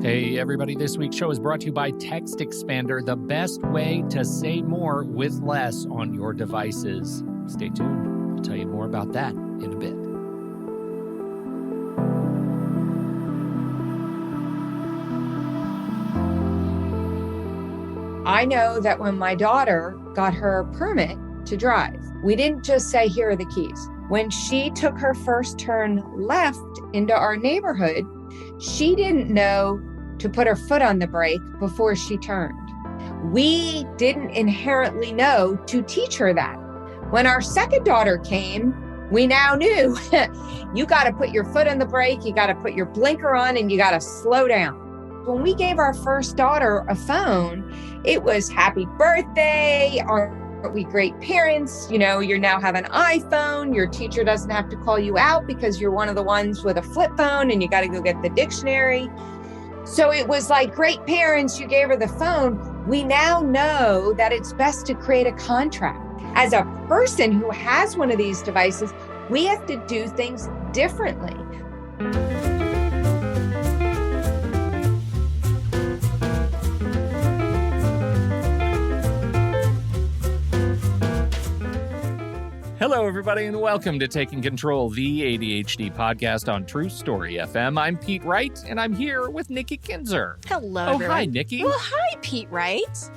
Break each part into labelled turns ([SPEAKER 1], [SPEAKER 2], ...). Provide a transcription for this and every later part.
[SPEAKER 1] Hey everybody, this week's show is brought to you by TextExpander, the best way to say more with less on your devices. Stay tuned, I'll tell you more about that in a bit.
[SPEAKER 2] I know that when my daughter got her permit to drive, we didn't just say, here are the keys. When she took her first turn left into our neighborhood, she didn't know to put her foot on the brake before she turned. We didn't inherently know to teach her that. When our second daughter came, we now knew you got to put your foot on the brake, you got to put your blinker on, and you got to slow down. When we gave our first daughter a phone, it was happy birthday. Aren't we great parents? You know, you now have an iPhone. Your teacher doesn't have to call you out because you're one of the ones with a flip phone and you got to go get the dictionary. So it was like, great parents, you gave her the phone. We now know that it's best to create a contract. As a person who has one of these devices, we have to do things differently.
[SPEAKER 1] Hello, everybody, and welcome to Taking Control, the ADHD podcast on True Story FM. I'm Pete Wright, and I'm here with Nikki Kinzer.
[SPEAKER 3] Hello,
[SPEAKER 1] Oh,
[SPEAKER 3] everyone.
[SPEAKER 1] hi, Nikki.
[SPEAKER 3] Well, hi, Pete Wright.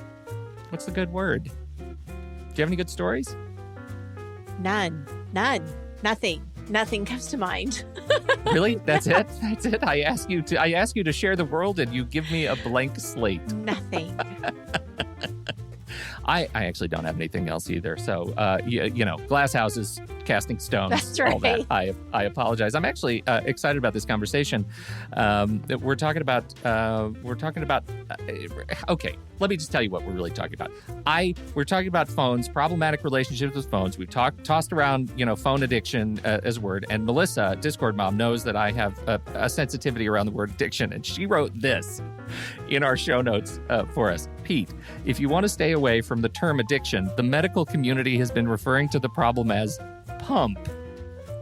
[SPEAKER 1] What's the good word? Do you have any good stories?
[SPEAKER 3] None. Nothing comes to mind.
[SPEAKER 1] Really? That's it? That's it? I ask you to share the world, and you give me a blank slate.
[SPEAKER 3] Nothing.
[SPEAKER 1] I actually don't have anything else either. So, you know, glass houses, casting stones,
[SPEAKER 3] That's
[SPEAKER 1] all that.
[SPEAKER 3] right.
[SPEAKER 1] I apologize. I'm actually excited about this conversation. We're talking about. Okay, let me just tell you what we're really talking about. We're talking about phones, problematic relationships with phones. We've tossed around, you know, phone addiction as a word. And Melissa, Discord mom, knows that I have a sensitivity around the word addiction, and she wrote this in our show notes for us. Pete, if you want to stay away from the term addiction, the medical community has been referring to the problem as PUMP.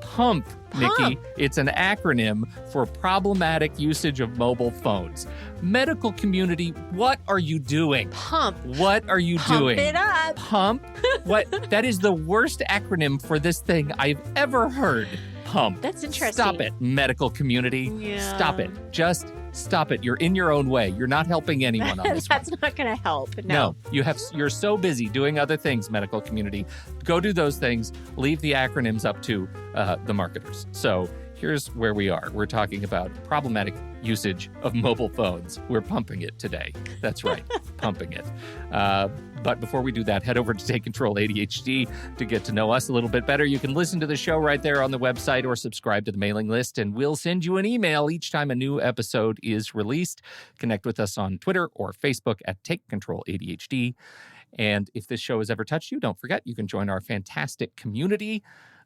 [SPEAKER 1] PUMP, Nikki. It's an acronym for problematic usage of mobile phones. Medical community, what are you doing?
[SPEAKER 3] Pump.
[SPEAKER 1] What are you doing?
[SPEAKER 3] Pump it up.
[SPEAKER 1] Pump? What? That is the worst acronym for this thing I've ever heard. PUMP.
[SPEAKER 3] That's interesting.
[SPEAKER 1] Stop it, medical community.
[SPEAKER 3] Yeah.
[SPEAKER 1] Stop it. Just stop it. You're in your own way. You're not helping anyone on this
[SPEAKER 3] That's
[SPEAKER 1] one.
[SPEAKER 3] not going to help. No.
[SPEAKER 1] You're so busy doing other things, medical community. Go do those things. Leave the acronyms up to the marketers. So here's where we are. We're talking about problematic usage of mobile phones. We're pumping it today. That's right, pumping it. But before we do that, head over to Take Control ADHD to get to know us a little bit better. You can listen to the show right there on the website or subscribe to the mailing list, and we'll send you an email each time a new episode is released. Connect with us on Twitter or Facebook at Take Control ADHD. And if this show has ever touched you, don't forget, you can join our fantastic community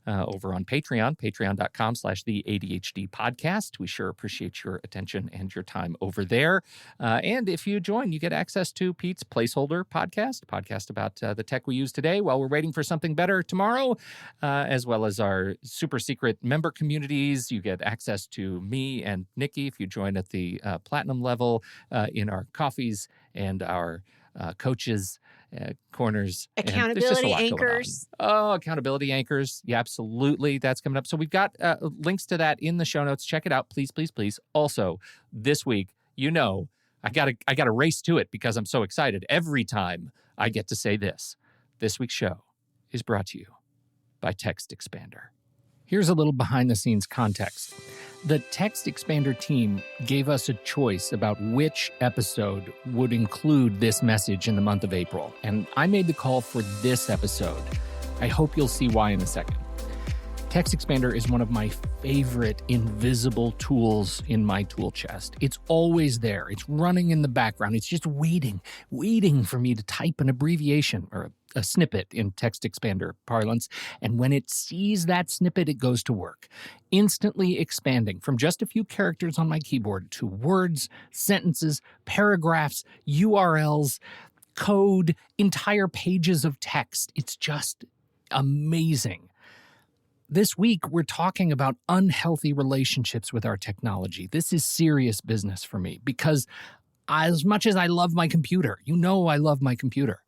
[SPEAKER 1] over on Patreon, patreon.com/the ADHD podcast. We sure appreciate your attention and your time over there. And if you join, you get access to Pete's Placeholder podcast about the tech we use today while we're waiting for something better tomorrow, as well as our super secret member communities. You get access to me and Nikki if you join at the platinum level in our coffees and our coaches corners.
[SPEAKER 3] Accountability anchors.
[SPEAKER 1] Oh, accountability anchors. Yeah, absolutely. That's coming up. So we've got links to that in the show notes. Check it out, please, please, please. Also, this week, you know, I gotta race to it because I'm so excited. Every time I get to say this week's show is brought to you by TextExpander. Here's a little behind-the-scenes context. The TextExpander team gave us a choice about which episode would include this message in the month of April, and I made the call for this episode. I hope you'll see why in a second. TextExpander is one of my favorite invisible tools in my tool chest. It's always there. It's running in the background. It's just waiting for me to type an abbreviation or a snippet in TextExpander parlance. And when it sees that snippet, it goes to work, instantly expanding from just a few characters on my keyboard to words, sentences, paragraphs, URLs, code, entire pages of text. It's just amazing. This week, we're talking about unhealthy relationships with our technology. This is serious business for me because as much as I love my computer, I love my computer.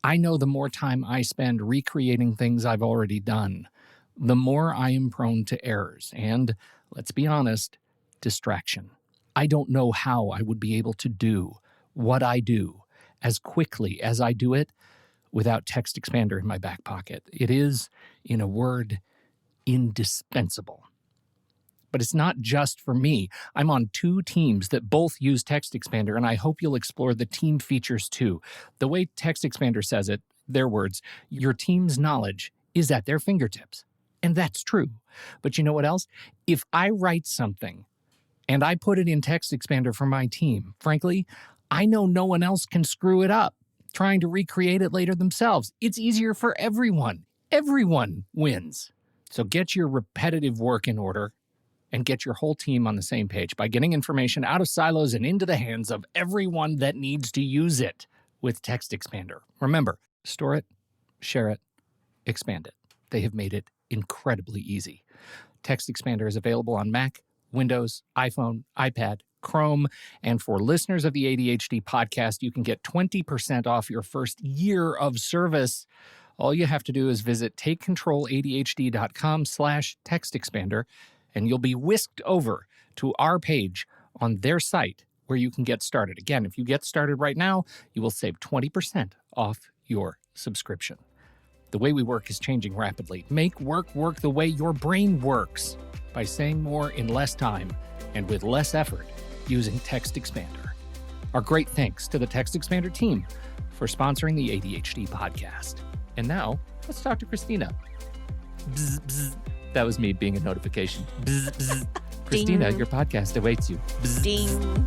[SPEAKER 1] I know the more time I spend recreating things I've already done, the more I am prone to errors and, let's be honest, distraction. I don't know how I would be able to do what I do as quickly as I do it without TextExpander in my back pocket. It is, in a word, indispensable. But it's not just for me. I'm on 2 teams that both use TextExpander, and I hope you'll explore the team features too. The way TextExpander says it, their words, your team's knowledge is at their fingertips. And that's true. But you know what else? If I write something and I put it in TextExpander for my team, frankly, I know no one else can screw it up trying to recreate it later themselves. It's easier for everyone. Everyone wins. So get your repetitive work in order and get your whole team on the same page by getting information out of silos and into the hands of everyone that needs to use it with TextExpander. Remember, store it, share it, expand it. They have made it incredibly easy. TextExpander is available on Mac, Windows, iPhone, iPad, Chrome, and for listeners of the ADHD podcast, you can get 20% off your first year of service. All you have to do is visit takecontroladhd.com/TextExpander, and you'll be whisked over to our page on their site where you can get started. Again, if you get started right now, you will save 20% off your subscription. The way we work is changing rapidly. Make work work the way your brain works by saying more in less time and with less effort using TextExpander. Our great thanks to the TextExpander team for sponsoring the ADHD podcast. And now, let's talk to Christina. Bzz, bzz. That was me being a notification. Bzz, bzz. Christina, your podcast awaits you. Bzz,
[SPEAKER 3] Ding.
[SPEAKER 1] bzz.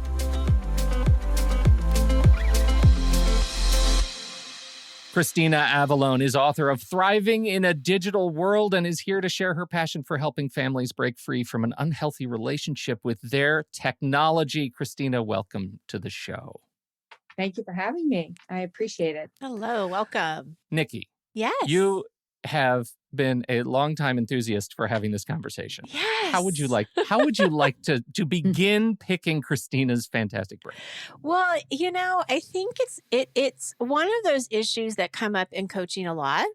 [SPEAKER 1] Christina Avallone is author of Thriving in a Digital World and is here to share her passion for helping families break free from an unhealthy relationship with their technology. Christina, welcome to the show.
[SPEAKER 2] Thank you for having me. I appreciate it.
[SPEAKER 3] Hello, welcome.
[SPEAKER 1] Nikki,
[SPEAKER 3] Yes.
[SPEAKER 1] you have been a longtime enthusiast for having this conversation.
[SPEAKER 3] Yes.
[SPEAKER 1] How would you like to begin picking Christina's fantastic brain?
[SPEAKER 3] Well, I think it's one of those issues that come up in coaching a lot.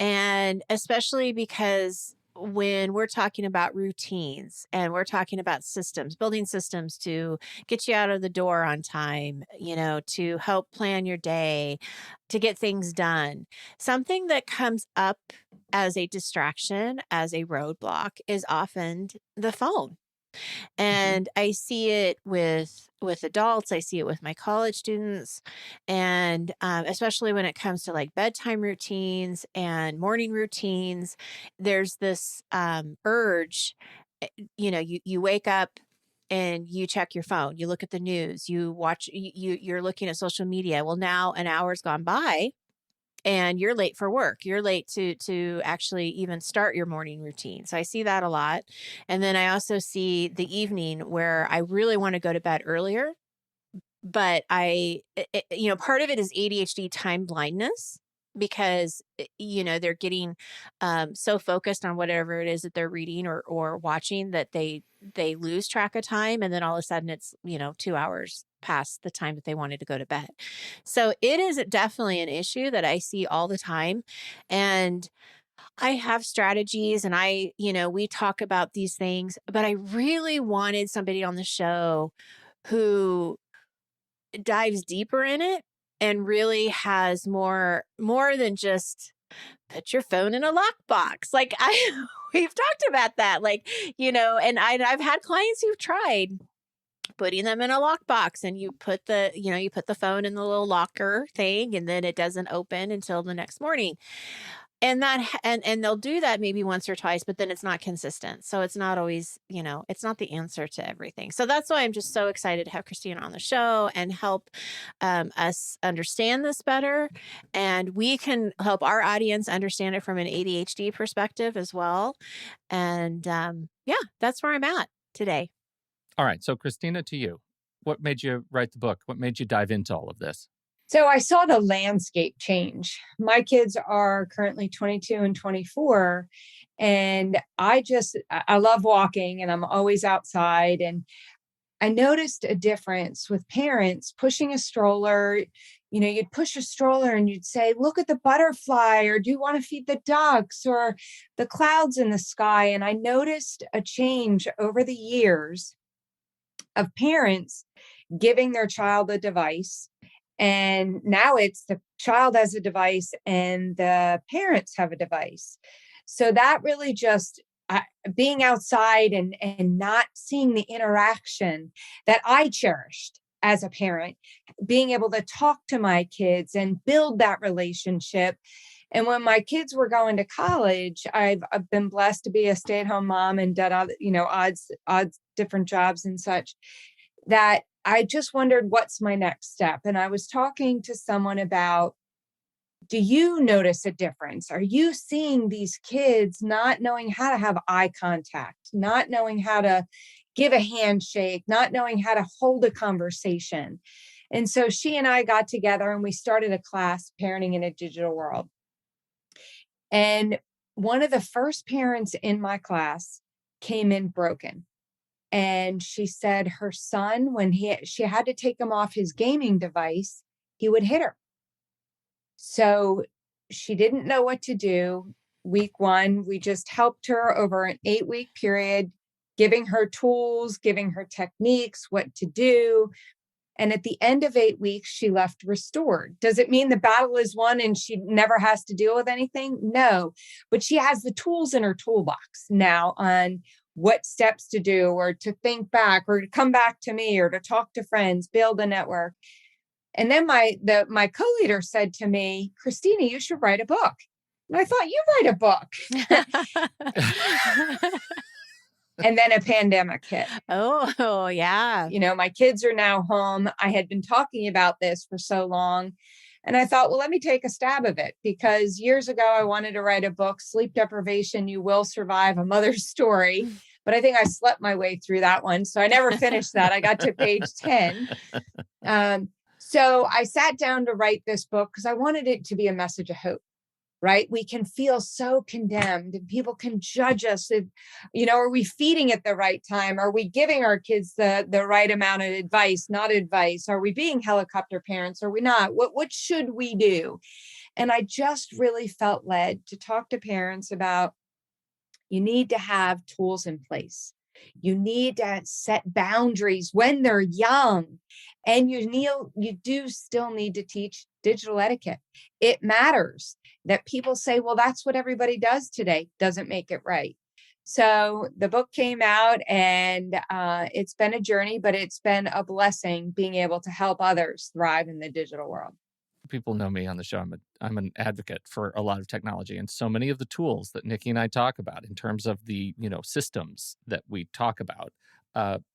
[SPEAKER 3] And especially because when we're talking about routines and we're talking about systems, building systems to get you out of the door on time, to help plan your day, to get things done, something that comes up as a distraction, as a roadblock, is often the phone. And I see it with adults. I see it with my college students, and especially when it comes to like bedtime routines and morning routines, there's this urge. You wake up and you check your phone. You look at the news. You watch. You're looking at social media. Well, now an hour's gone by, and you're late for work. You're late to actually even start your morning routine. So I see that a lot. And then I also see the evening where I really want to go to bed earlier, but part of it is ADHD time blindness, because, they're getting so focused on whatever it is that they're reading or watching that they lose track of time. And then all of a sudden it's, 2 hours past the time that they wanted to go to bed. So it is definitely an issue that I see all the time. And I have strategies and we talk about these things, but I really wanted somebody on the show who dives deeper in it and really has more than just put your phone in a lockbox. Like we've talked about that, and I've had clients who've tried putting them in a lockbox, and you put the phone in the little locker thing, and then it doesn't open until the next morning. And they'll do that maybe once or twice, but then it's not consistent. So it's not always, it's not the answer to everything. So that's why I'm just so excited to have Christina on the show and help us understand this better. And we can help our audience understand it from an ADHD perspective as well. And that's where I'm at today.
[SPEAKER 1] All right. So Christina, to you, what made you write the book? What made you dive into all of this?
[SPEAKER 2] So I saw the landscape change. My kids are currently 22 and 24. And I love walking and I'm always outside. And I noticed a difference with parents pushing a stroller. You'd push a stroller and you'd say, look at the butterfly, or do you want to feed the ducks, or the clouds in the sky? And I noticed a change over the years of parents giving their child a device. And now it's the child has a device and the parents have a device. So that really just being outside and not seeing the interaction that I cherished as a parent, being able to talk to my kids and build that relationship. And when my kids were going to college, I've been blessed to be a stay-at-home mom and done other, odds different jobs and such, that I just wondered, what's my next step? And I was talking to someone about, do you notice a difference? Are you seeing these kids not knowing how to have eye contact, not knowing how to give a handshake, not knowing how to hold a conversation? And so she and I got together and we started a class, Parenting in a Digital World. And one of the first parents in my class came in broken. And she said her son, when she had to take him off his gaming device, he would hit her. So she didn't know what to do. Week one, we just helped her over an 8-week period, giving her tools, giving her techniques, what to do. And at the end of 8 weeks, she left restored. Does it mean the battle is won and she never has to deal with anything? No, but she has the tools in her toolbox now on what steps to do, or to think back, or to come back to me, or to talk to friends, build a network. And then my co-leader said to me, Christina, you should write a book. And I thought, you write a book. And then a pandemic hit.
[SPEAKER 3] Oh, yeah.
[SPEAKER 2] My kids are now home. I had been talking about this for so long. And I thought, well, let me take a stab of it, because years ago, I wanted to write a book, Sleep Deprivation, You Will Survive, A Mother's Story. But I think I slept my way through that one. So I never finished that. I got to page 10. So I sat down to write this book because I wanted it to be a message of hope, right? We can feel so condemned and people can judge us. Are we feeding at the right time? Are we giving our kids the right amount of advice, not advice? Are we being helicopter parents? Are we not? What should we do? And I just really felt led to talk to parents about, you need to have tools in place. You need to set boundaries when they're young. And you do still need to teach digital etiquette. It matters that people say, well, that's what everybody does today. Doesn't make it right. So the book came out and it's been a journey, but it's been a blessing being able to help others thrive in the digital world.
[SPEAKER 1] People know me on the show. I'm an advocate for a lot of technology, and so many of the tools that Nikki and I talk about in terms of the systems that we talk about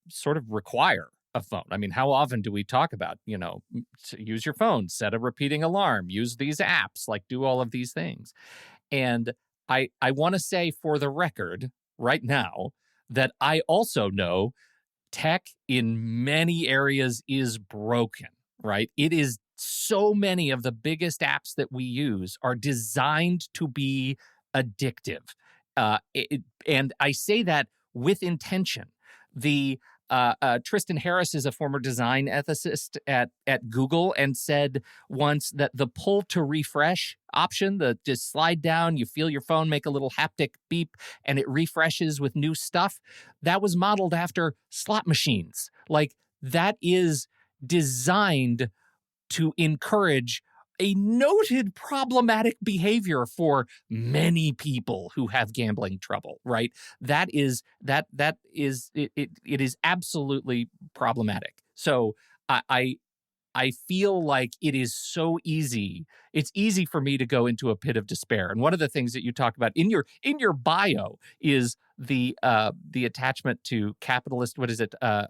[SPEAKER 1] sort of require a phone. I mean, how often do we talk about use your phone, set a repeating alarm, use these apps, like do all of these things? And I want to say for the record right now that I also know tech in many areas is broken. Right? It is. So many of the biggest apps that we use are designed to be addictive. And I say that with intention. Tristan Harris is a former design ethicist at Google and said once that the pull to refresh option, the just slide down, you feel your phone make a little haptic beep and it refreshes with new stuff, that was modeled after slot machines. Like, that is designed to encourage a noted problematic behavior for many people who have gambling trouble, right? It is absolutely problematic. So I feel like it is so easy. It's easy for me to go into a pit of despair. And one of the things that you talk about in your bio is the attachment to capitalist,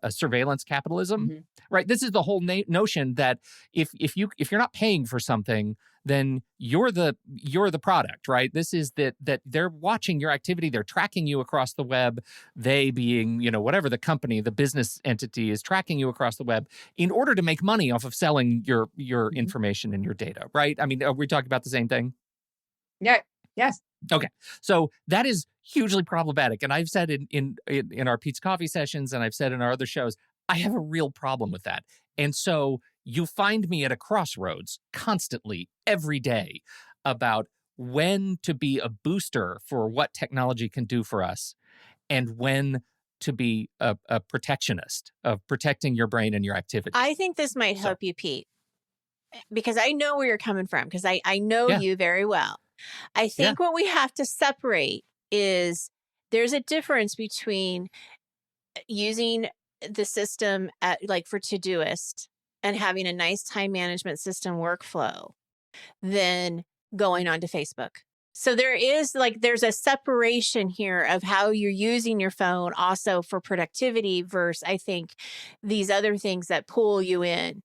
[SPEAKER 1] surveillance capitalism, right? This is the whole notion that if you're not paying for something, then you're the product, right? This is that they're watching your activity, they're tracking you across the web, they being, whatever the company, the business entity is tracking you across the web in order to make money off of selling your information and your data, right? I mean, are we talking about the same thing?
[SPEAKER 2] Yeah. Yes.
[SPEAKER 1] Okay. So that is hugely problematic. And I've said in our Pete's Coffee sessions, and I've said in our other shows, I have a real problem with that. And so you find me at a crossroads constantly, every day, about when to be a booster for what technology can do for us and when to be a protectionist of protecting your brain and your activity.
[SPEAKER 3] I think this might help you, Pete, because I know where you're coming from, because I know you very well. I think what we have to separate is there's a difference between using the system for Todoist and having a nice time management system workflow than going onto Facebook. So there's a separation here of how you're using your phone also for productivity versus, I think, these other things that pull you in.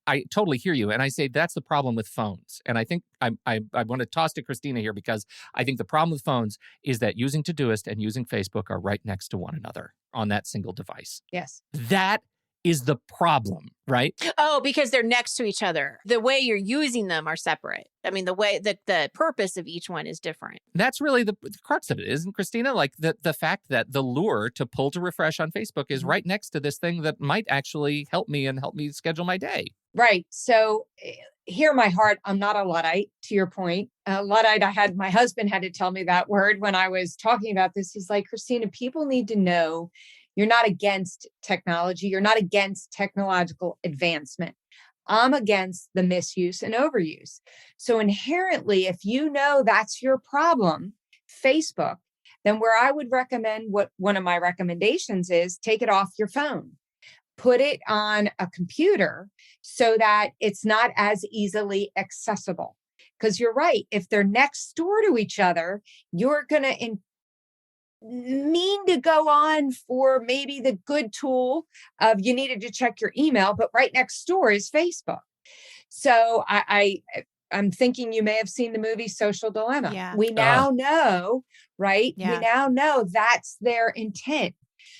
[SPEAKER 1] I totally hear you. And I say that's the problem with phones. And I think I want to toss to Christina here, because I think the problem with phones is that using Todoist and using Facebook are right next to one another on that single device.
[SPEAKER 2] Yes.
[SPEAKER 1] That is the problem, right?
[SPEAKER 3] Oh, because they're next to each other. The way you're using them are separate. I mean, the way that the purpose of each one is different.
[SPEAKER 1] That's really the crux of it, isn't Christina? Like the fact that the lure to pull to refresh on Facebook is right next to this thing that might actually help me schedule my day.
[SPEAKER 2] Right. So hear my heart. I'm not a Luddite, to your point. Luddite, my husband had to tell me that word when I was talking about this. He's like, Christina, people need to know you're not against technology. You're not against technological advancement. I'm against the misuse and overuse. So inherently, if you know that's your problem, Facebook, then where I would recommend, what one of my recommendations is, take it off your phone. Put it on a computer so that it's not as easily accessible. Because you're right, if they're next door to each other, you're going to mean to go on for maybe the good tool of you needed to check your email, but right next door is Facebook. So I'm thinking you may have seen the movie Social Dilemma.
[SPEAKER 3] Yeah.
[SPEAKER 2] We now know, right? Yeah. We now know that's their intent.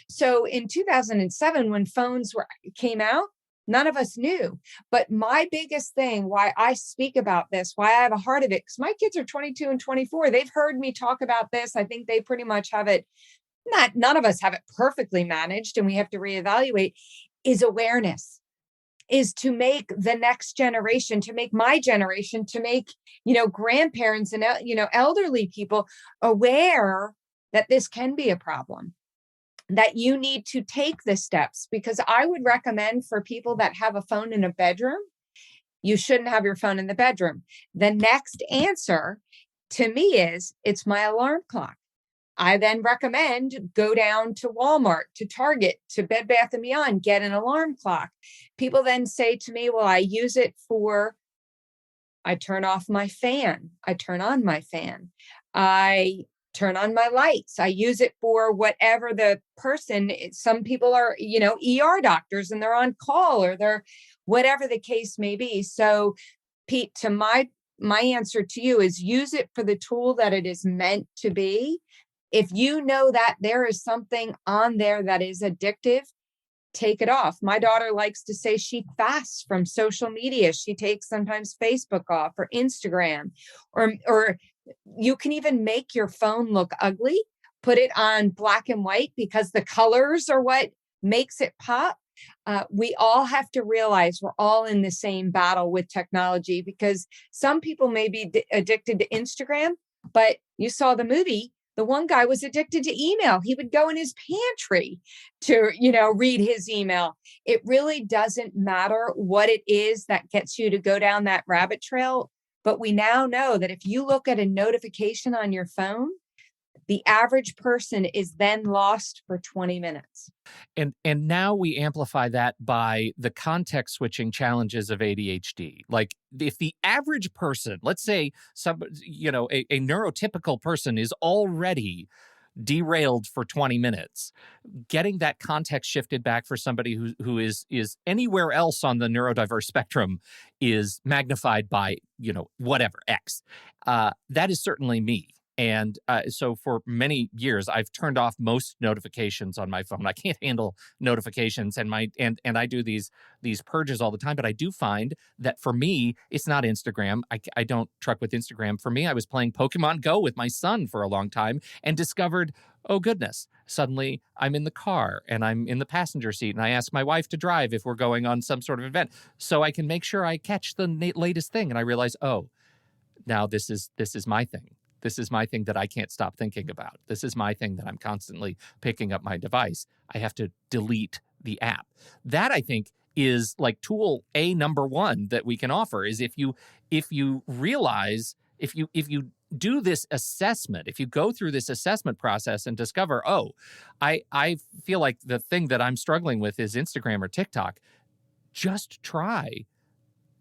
[SPEAKER 2] So in 2007, when phones came out, none of us knew. But my biggest thing, why I speak about this, why I have a heart of it, because my kids are 22 and 24. They've heard me talk about this. I think they pretty much have it. None of us have it perfectly managed, and we have to reevaluate, is awareness, is to make the next generation, to make my generation, to make, grandparents and, elderly people aware that this can be a problem, that you need to take the steps. Because I would recommend for people that have a phone in a bedroom, you shouldn't have your phone in the bedroom. The next answer to me is, it's my alarm clock. I then recommend go down to Walmart, to Target, to Bed Bath & Beyond, get an alarm clock. People then say to me, well, I use it for, I turn off my fan. I turn on my fan. I turn on my lights. I use it for whatever the person, some people are, ER doctors and they're on call, or they're whatever the case may be. So Pete, to my answer to you is, use it for the tool that it is meant to be. If you know that there is something on there that is addictive, take it off. My daughter likes to say she fasts from social media. She takes sometimes Facebook off, or Instagram, or you can even make your phone look ugly, put it on black and white, because the colors are what makes it pop. We all have to realize we're all in the same battle with technology, because some people may be addicted to Instagram, but you saw the movie. The one guy was addicted to email. He would go in his pantry to, read his email. It really doesn't matter what it is that gets you to go down that rabbit trail. But we now know that if you look at a notification on your phone, the average person is then lost for 20 minutes.
[SPEAKER 1] And now we amplify that by the context switching challenges of ADHD. Like, if the average person, let's say a neurotypical person, is already derailed for 20 minutes. Getting that context shifted back for somebody who is anywhere else on the neurodiverse spectrum is magnified by, whatever, X. That is certainly me. And so for many years, I've turned off most notifications on my phone. I can't handle notifications, and I do these purges all the time. But I do find that for me, it's not Instagram. I don't truck with Instagram. For me, I was playing Pokemon Go with my son for a long time and discovered, oh goodness, suddenly I'm in the car and I'm in the passenger seat, and I ask my wife to drive if we're going on some sort of event, so I can make sure I catch the latest thing. And I realize, oh, now this is my thing. This is my thing that I can't stop thinking about. This is my thing that I'm constantly picking up my device. I have to delete the app. That, I think, is like tool number one that we can offer, is if you realize, if you do this assessment, if you go through this assessment process and discover, oh, I feel like the thing that I'm struggling with is Instagram or TikTok, just try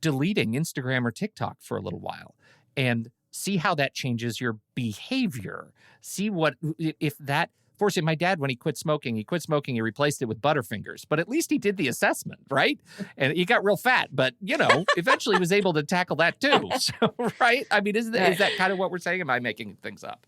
[SPEAKER 1] deleting Instagram or TikTok for a little while and see how that changes your behavior. See if that forces my dad, when he quit smoking, he replaced it with Butterfingers. But at least he did the assessment, right? And he got real fat, but eventually was able to tackle that too. So, right? I mean, is that kind of what we're saying? Am I making things up?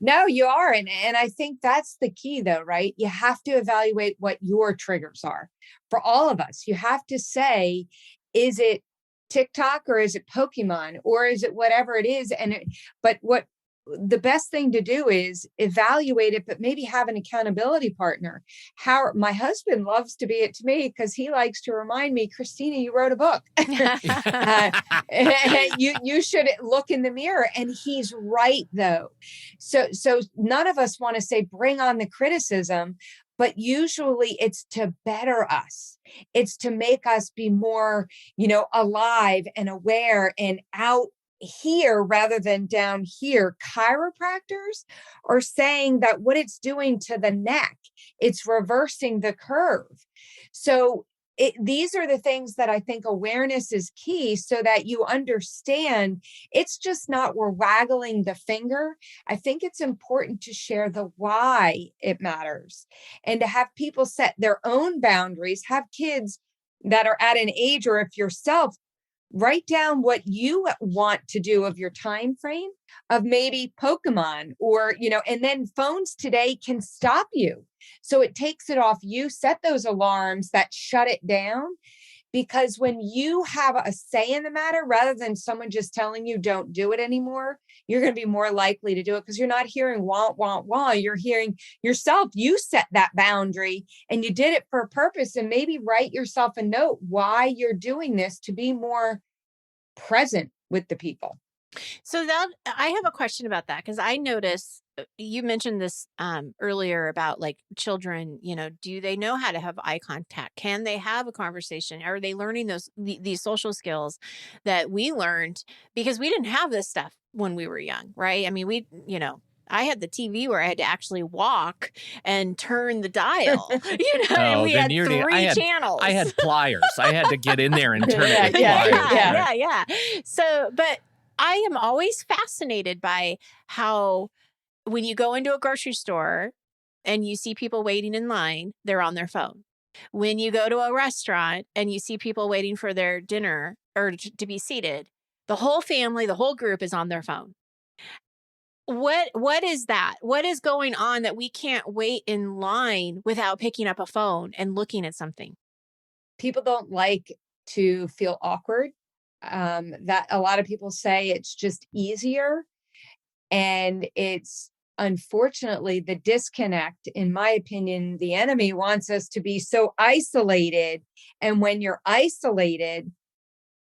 [SPEAKER 2] No, you are. And I think that's the key though, right? You have to evaluate what your triggers are. For all of us, you have to say, is it TikTok or is it Pokemon or is it whatever it is? But what the best thing to do is evaluate it, but maybe have an accountability partner. How my husband loves to be it to me because he likes to remind me, Christina, you wrote a book. You should look in the mirror. And he's right, though. So none of us want to say, bring on the criticism, but usually it's to better us. It's to make us be more, alive and aware and out here rather than down here. Chiropractors are saying that what it's doing to the neck, it's reversing the curve. So these are the things that I think awareness is key, so that you understand it's just not we're waggling the finger. I think it's important to share the why it matters and to have people set their own boundaries, have kids that are at an age, or if yourself, write down what you want to do of your time frame of maybe Pokemon or, and then phones today can stop you. So it takes it off you, set those alarms that shut it down, because when you have a say in the matter, rather than someone just telling you don't do it anymore, you're going to be more likely to do it because you're not hearing wah, wah, wah. You're hearing yourself. You set that boundary and you did it for a purpose, and maybe write yourself a note why you're doing this to be more present with the people.
[SPEAKER 3] So that I have a question about that, because I notice you mentioned this earlier about like children, do they know how to have eye contact? Can they have a conversation? Are they learning these social skills that we learned because we didn't have this stuff when we were young, right? I mean, I had the TV where I had to actually walk and turn the dial. And we had three channels.
[SPEAKER 1] I had pliers. I had to get in there and turn it with
[SPEAKER 3] pliers. Yeah. So, but I am always fascinated by how when you go into a grocery store and you see people waiting in line, they're on their phone. When you go to a restaurant and you see people waiting for their dinner or to be seated, the whole family, the whole group is on their phone. What is that? What is going on that we can't wait in line without picking up a phone and looking at something?
[SPEAKER 2] People don't like to feel awkward. That a lot of people say it's just easier. And it's unfortunately the disconnect. In my opinion, the enemy wants us to be so isolated. And when you're isolated,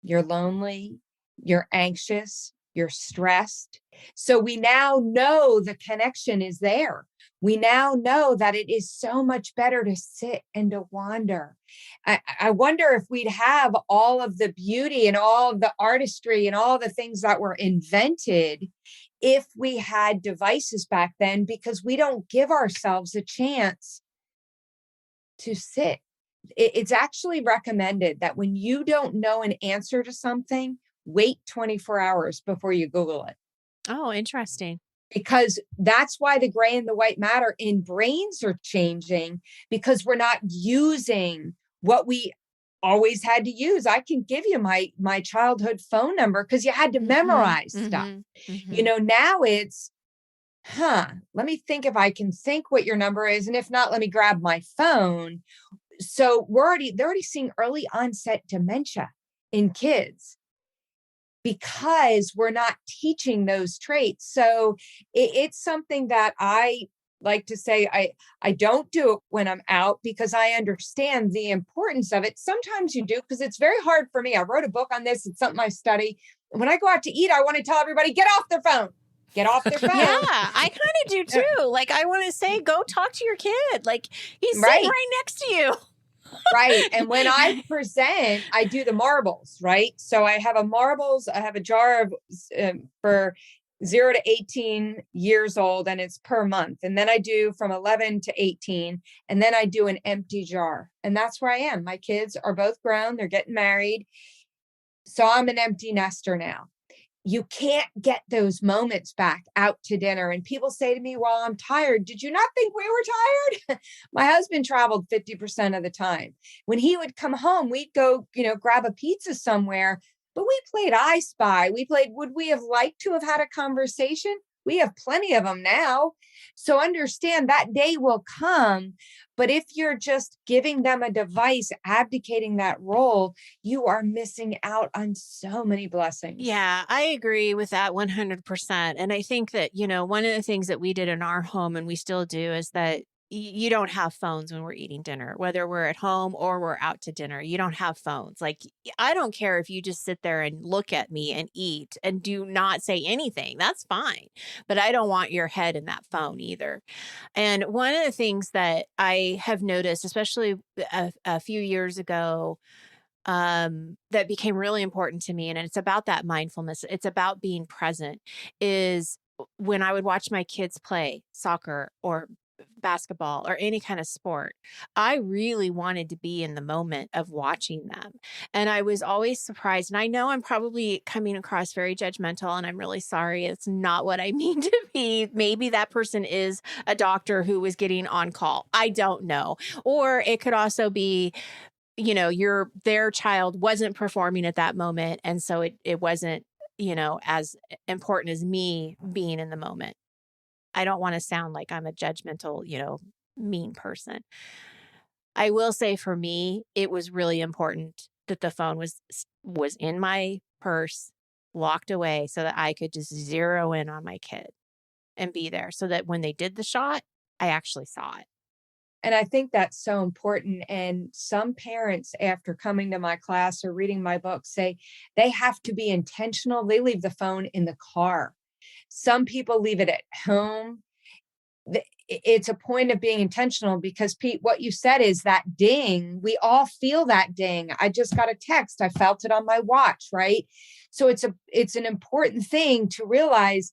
[SPEAKER 2] you're lonely, you're anxious, you're stressed. So we now know the connection is there. We now know that it is so much better to sit and to wander. I wonder if we'd have all of the beauty and all of the artistry and all the things that were invented if we had devices back then, because we don't give ourselves a chance to sit. It's actually recommended that when you don't know an answer to something, wait 24 hours before you Google it.
[SPEAKER 3] Oh, interesting.
[SPEAKER 2] because that's why the gray and the white matter in brains are changing, because we're not using what we always had to use. I can give you my childhood phone number because you had to memorize stuff. Now it's, let me think if I can think what your number is. And if not, let me grab my phone. So they're already seeing early onset dementia in kids because we're not teaching those traits. So it's something that I like to say, I don't do it when I'm out because I understand the importance of it. Sometimes you do, because it's very hard for me. I wrote a book on this. It's something I study. When I go out to eat, I want to tell everybody, get off their phone. Get off their phone.
[SPEAKER 3] Yeah, I kind of do too. Like, I want to say, go talk to your kid. Like, he's sitting right next to you.
[SPEAKER 2] Right. And when I present, I do the marbles, right? So I have a jar of for 0 to 18 years old, and it's per month. And then I do from 11 to 18, and then I do an empty jar. And that's where I am. My kids are both grown. They're getting married. So I'm an empty nester now. You can't get those moments back out to dinner. And people say to me, well, I'm tired. Did you not think we were tired? My husband traveled 50% of the time. When he would come home, we'd go, grab a pizza somewhere, but we played I Spy. Would we have liked to have had a conversation? We have plenty of them now. So understand that day will come. But if you're just giving them a device, abdicating that role, you are missing out on so many blessings.
[SPEAKER 3] Yeah, I agree with that 100%. And I think that, one of the things that we did in our home, and we still do, is that you don't have phones when we're eating dinner, whether we're at home or we're out to dinner. You don't have phones. Like, I don't care if you just sit there and look at me and eat and do not say anything. That's fine. But I don't want your head in that phone either. And one of the things that I have noticed, especially a few years ago, that became really important to me, and it's about that mindfulness, it's about being present, is when I would watch my kids play soccer or basketball or any kind of sport, I really wanted to be in the moment of watching them. And I was always surprised. And I know I'm probably coming across very judgmental, and I'm really sorry. It's not what I mean to be. Maybe that person is a doctor who was getting on call. I don't know. Or it could also be, their child wasn't performing at that moment. And so it wasn't, as important as me being in the moment. I don't want to sound like I'm a judgmental, mean person. I will say for me, it was really important that the phone was in my purse, locked away, so that I could just zero in on my kid and be there, so that when they did the shot, I actually saw it.
[SPEAKER 2] And I think that's so important. And some parents, after coming to my class or reading my book, say they have to be intentional. They leave the phone in the car. Some people leave it at home. It's a point of being intentional, because Pete, what you said is that ding. We all feel that ding. I just got a text. I felt it on my watch, right? So it's an important thing to realize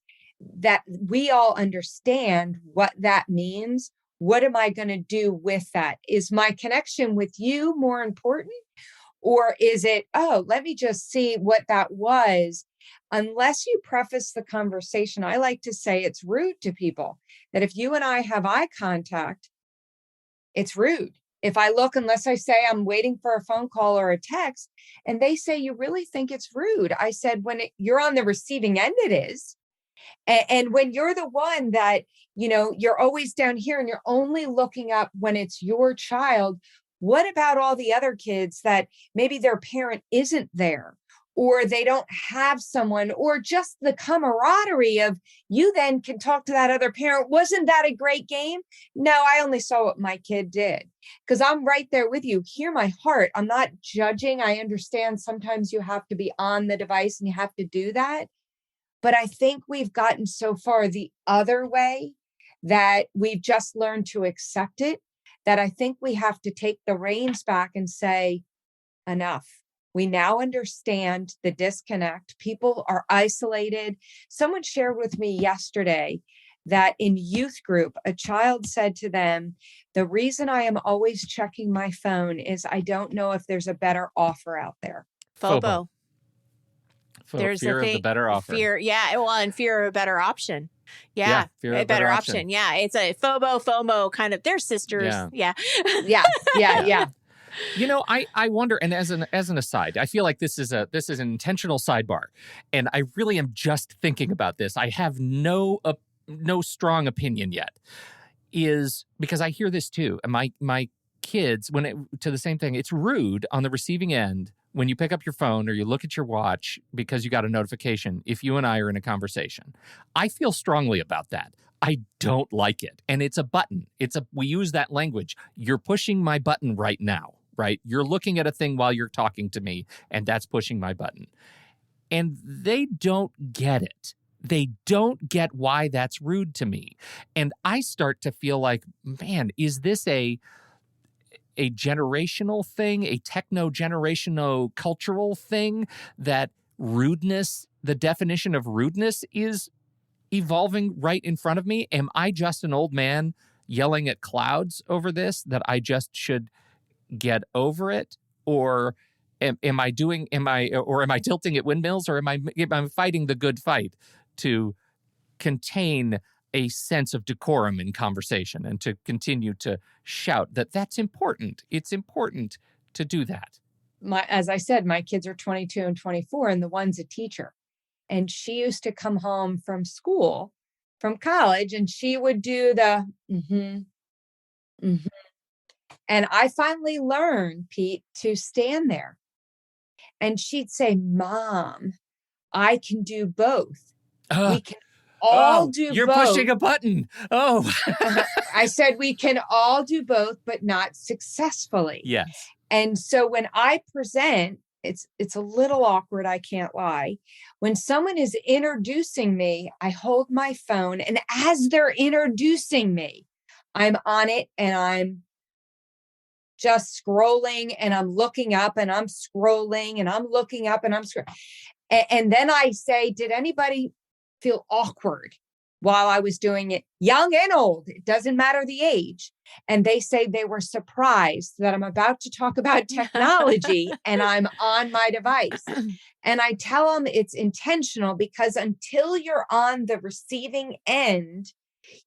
[SPEAKER 2] that we all understand what that means. What am I going to do with that? Is my connection with you more important? Or is it, let me just see what that was? Unless you preface the conversation, I like to say it's rude to people that if you and I have eye contact, it's rude. If I look, unless I say I'm waiting for a phone call or a text, and they say, you really think it's rude? I said, when you're on the receiving end, it is. And when you're the one that, you're always down here and you're only looking up when it's your child, what about all the other kids that maybe their parent isn't there, or they don't have someone, or just the camaraderie of you then can talk to that other parent. Wasn't that a great game? No, I only saw what my kid did, because I'm right there with you. Hear my heart. I'm not judging. I understand sometimes you have to be on the device and you have to do that. But I think we've gotten so far the other way that we've just learned to accept it, that I think we have to take the reins back and say, enough. We now understand the disconnect. People are isolated. Someone shared with me yesterday that in youth group, a child said to them, the reason I am always checking my phone is I don't know if there's a better offer out there.
[SPEAKER 3] FOBO. There's
[SPEAKER 1] Fear
[SPEAKER 3] a
[SPEAKER 1] of the
[SPEAKER 3] thing,
[SPEAKER 1] better offer.
[SPEAKER 3] fear. Yeah. Well, and fear of a better option.
[SPEAKER 1] Yeah,
[SPEAKER 3] Yeah.
[SPEAKER 1] fear of
[SPEAKER 3] A
[SPEAKER 1] a better
[SPEAKER 3] better
[SPEAKER 1] option.
[SPEAKER 3] option. Yeah. It's a FOBO kind of, they're sisters.
[SPEAKER 1] Yeah.
[SPEAKER 3] Yeah.
[SPEAKER 2] Yes. Yeah.
[SPEAKER 1] Yeah.
[SPEAKER 2] Yeah.
[SPEAKER 1] You know, I wonder, and as an aside, I feel like this is an intentional sidebar, and I really am just thinking about this. I have no strong opinion yet, is because I hear this too. And my kids, to the same thing, it's rude on the receiving end when you pick up your phone or you look at your watch because you got a notification if you and I are in a conversation. I feel strongly about that. I don't like it. And it's a button. We use that language. You're pushing my button right now, right? You're looking at a thing while you're talking to me, and that's pushing my button. And they don't get it. They don't get why that's rude to me. And I start to feel like, man, is this a generational thing, a techno-generational cultural thing, that rudeness, the definition of rudeness is evolving right in front of me? Am I just an old man yelling at clouds over this, that I just should get over it? Or am I tilting at windmills, or am I fighting the good fight to contain a sense of decorum in conversation and to continue to shout that that's important? It's important to do that.
[SPEAKER 2] As I said, my kids are 22 and 24, and the one's a teacher. And she used to come home from college, and she would do the And I finally learned, Pete, to stand there. And she'd say, Mom, I can do both. We can all do
[SPEAKER 1] you're
[SPEAKER 2] both.
[SPEAKER 1] You're pushing a button. Oh.
[SPEAKER 2] I said, we can all do both, but not successfully.
[SPEAKER 1] Yes.
[SPEAKER 2] And so when I present, it's a little awkward, I can't lie. When someone is introducing me, I hold my phone, and as they're introducing me, I'm on it, and I'm just scrolling, and I'm looking up, and I'm scrolling, and I'm looking up, and I'm scrolling. And then I say, did anybody feel awkward while I was doing it? Young and old, it doesn't matter the age. And they say they were surprised that I'm about to talk about technology and I'm on my device. And I tell them it's intentional, because until you're on the receiving end,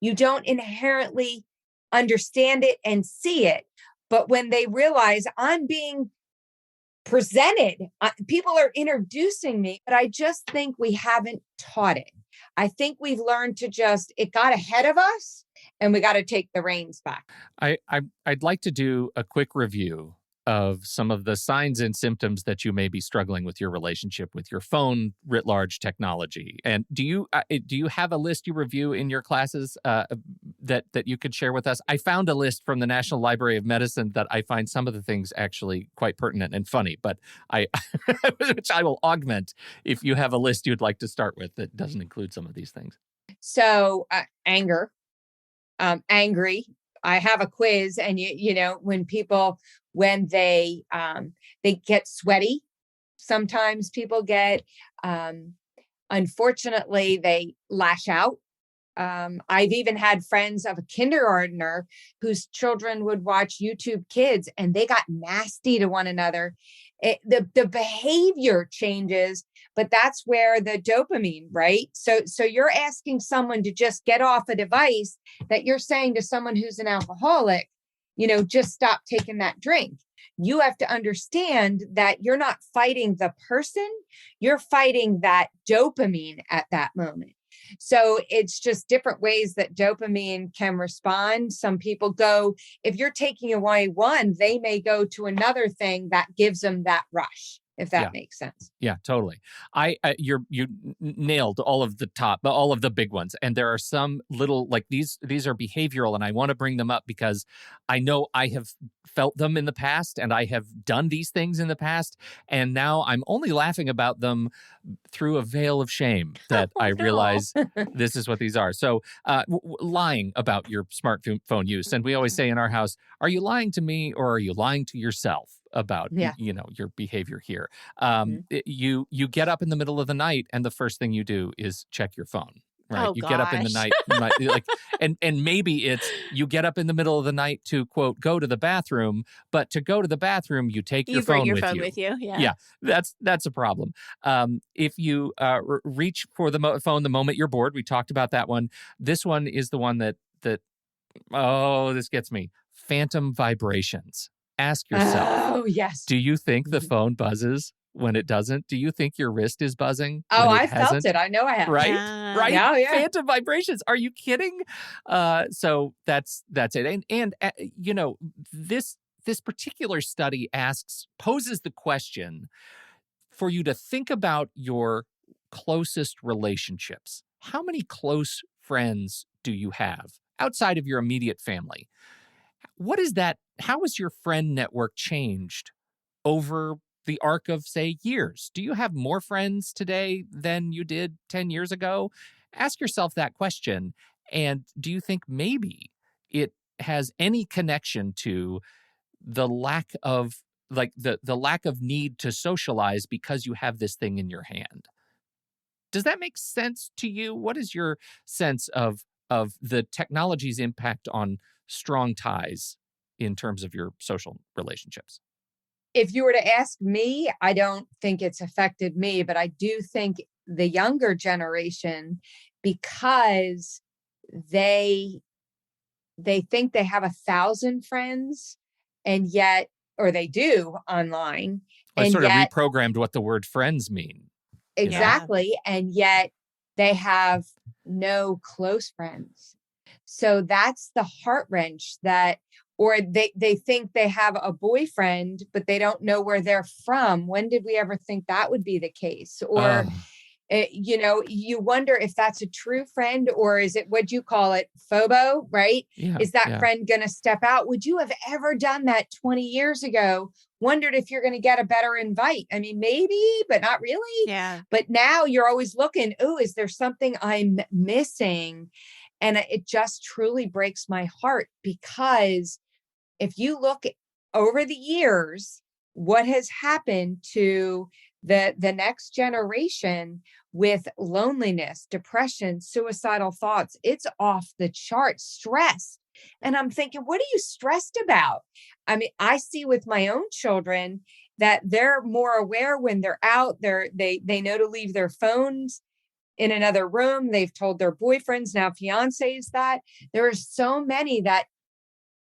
[SPEAKER 2] you don't inherently understand it and see it. But when they realize I'm being presented, people are introducing me, but I just think we haven't taught it. I think we've learned to it got ahead of us, and we got to take the reins back.
[SPEAKER 1] I'd like to do a quick review of some of the signs and symptoms that you may be struggling with your relationship with your phone, writ large technology. And do you have a list you review in your classes that you could share with us? I found a list from the National Library of Medicine that I find some of the things actually quite pertinent and funny, but which I will augment if you have a list you'd like to start with that doesn't include some of these things.
[SPEAKER 2] So anger, angry. I have a quiz, and you know, when they get sweaty, sometimes people get, unfortunately, they lash out. I've even had friends of a kindergartner whose children would watch YouTube Kids, and they got nasty to one another. The behavior changes, but that's where the dopamine, right? So you're asking someone to just get off a device that you're saying to someone who's an alcoholic, just stop taking that drink. You have to understand that you're not fighting the person, you're fighting that dopamine at that moment. So it's just different ways that dopamine can respond. Some people if you're taking away one, they may go to another thing that gives them that rush, if that makes sense.
[SPEAKER 1] Yeah, totally. You nailed all of the big ones. And there are some little, like these are behavioral, and I want to bring them up because I know I have felt them in the past, and I have done these things in the past. And now I'm only laughing about them through a veil of shame that I realize this is what these are. So lying about your smartphone use. And we always say in our house, are you lying to me, or are you lying to yourself about, your behavior here? You get up in the middle of the night, and the first thing you do is check your phone. right?
[SPEAKER 3] Oh
[SPEAKER 1] You get up in the
[SPEAKER 3] gosh.
[SPEAKER 1] night, like, and maybe it's you get up in the middle of the night to quote go to the bathroom, but to go to the bathroom you take your
[SPEAKER 3] You bring
[SPEAKER 1] phone
[SPEAKER 3] your
[SPEAKER 1] with
[SPEAKER 3] phone
[SPEAKER 1] you.
[SPEAKER 3] with you. Yeah.
[SPEAKER 1] Yeah, that's a problem. If you reach for the phone the moment you're bored, we talked about that one. This one is the one that oh, this gets me. Phantom vibrations. Ask yourself,
[SPEAKER 2] Oh, yes.
[SPEAKER 1] do you think the
[SPEAKER 2] Mhm.
[SPEAKER 1] phone buzzes when it doesn't? Do you think your wrist is buzzing
[SPEAKER 2] Oh,
[SPEAKER 1] when it
[SPEAKER 2] I felt
[SPEAKER 1] hasn't?
[SPEAKER 2] it. I know I have.
[SPEAKER 1] Right?
[SPEAKER 3] Yeah.
[SPEAKER 1] Right?
[SPEAKER 2] Yeah, oh, yeah.
[SPEAKER 1] Phantom vibrations. Are you kidding? So that's it. And you know, this particular study poses the question for you to think about your closest relationships. How many close friends do you have outside of your immediate family? What is that? How has your friend network changed over the arc of, say, years? Do you have more friends today than you did 10 years ago? Ask yourself that question. And do you think maybe it has any connection to the lack of the lack of need to socialize because you have this thing in your hand? Does that make sense to you? What is your sense of the technology's impact on strong ties in terms of your social relationships?
[SPEAKER 2] If you were to ask me, I don't think it's affected me, but I do think the younger generation, because they think they have 1,000 friends, and yet, or they do online,
[SPEAKER 1] I
[SPEAKER 2] and
[SPEAKER 1] sort of
[SPEAKER 2] yet
[SPEAKER 1] reprogrammed what the word friends mean, you know?
[SPEAKER 3] Yeah.
[SPEAKER 2] exactly, and yet they have no close friends. So that's the heart wrench, that, or they think they have a boyfriend, but they don't know where they're from. When did we ever think that would be the case? Or
[SPEAKER 1] Ugh.
[SPEAKER 2] you wonder if that's a true friend, or is it, what you call it, FOBO, right?
[SPEAKER 1] Yeah,
[SPEAKER 2] Is that
[SPEAKER 1] yeah.
[SPEAKER 2] friend going to step out? Would you have ever done that 20 years ago? Wondered if you're going to get a better invite. I mean, maybe, but not really.
[SPEAKER 3] Yeah.
[SPEAKER 2] But now you're always looking, oh, is there something I'm missing? And it just truly breaks my heart, because if you look over the years, what has happened to the next generation with loneliness, depression, suicidal thoughts, it's off the charts, stress. And I'm thinking, what are you stressed about? I mean, I see with my own children that they're more aware when they're out. They know to leave their phones in another room. They've told their boyfriends, now fiancés, that there are so many that